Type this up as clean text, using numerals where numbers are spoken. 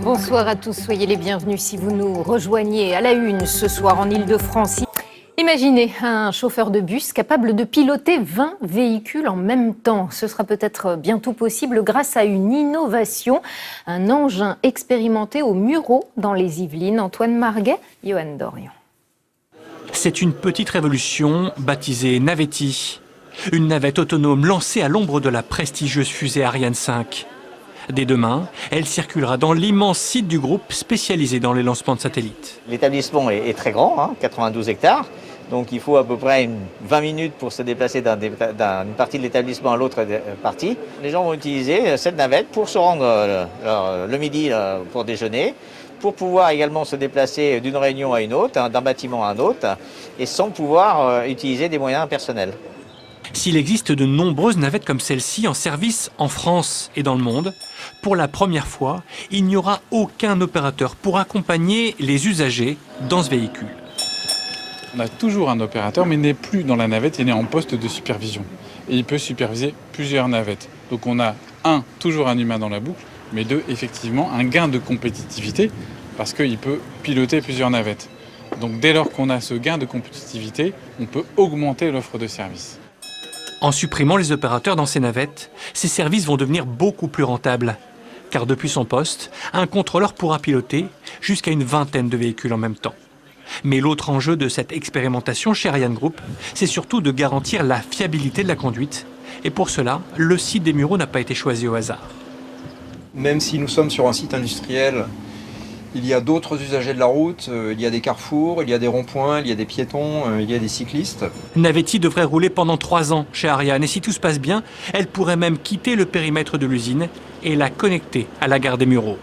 Bonsoir à tous, soyez les bienvenus si vous nous rejoignez à la une ce soir en Île-de-France. Imaginez un chauffeur de bus capable de piloter 20 véhicules en même temps. Ce sera peut-être bientôt possible grâce à une innovation, un engin expérimenté au Mureaux dans les Yvelines. Antoine Marguet, Johan Dorian. C'est une petite révolution baptisée Navetti. Une navette autonome lancée à l'ombre de la prestigieuse fusée Ariane 5. Dès demain, elle circulera dans l'immense site du groupe spécialisé dans les lancements de satellites. L'établissement est très grand, 92 hectares. Donc il faut à peu près 20 minutes pour se déplacer d'une partie de l'établissement à l'autre partie. Les gens vont utiliser cette navette pour se rendre le midi pour déjeuner, pour pouvoir également se déplacer d'une réunion à une autre, d'un bâtiment à un autre, et sans pouvoir utiliser des moyens personnels. S'il existe de nombreuses navettes comme celle-ci en service en France et dans le monde, pour la première fois, il n'y aura aucun opérateur pour accompagner les usagers dans ce véhicule. On a toujours un opérateur, mais il n'est plus dans la navette, il est en poste de supervision. Et il peut superviser plusieurs navettes. Donc on a toujours un humain dans la boucle, mais effectivement, un gain de compétitivité, parce qu'il peut piloter plusieurs navettes. Donc dès lors qu'on a ce gain de compétitivité, on peut augmenter l'offre de services. En supprimant les opérateurs dans ces navettes, ces services vont devenir beaucoup plus rentables. Car depuis son poste, un contrôleur pourra piloter jusqu'à une vingtaine de véhicules en même temps. Mais l'autre enjeu de cette expérimentation chez Ariane Group, c'est surtout de garantir la fiabilité de la conduite. Et pour cela, le site des Mureaux n'a pas été choisi au hasard. Même si nous sommes sur un site industriel, il y a d'autres usagers de la route, il y a des carrefours, il y a des ronds-points, il y a des piétons, il y a des cyclistes. Navetti devrait rouler pendant 3 ans chez Ariane et si tout se passe bien, elle pourrait même quitter le périmètre de l'usine et la connecter à la gare des Mureaux.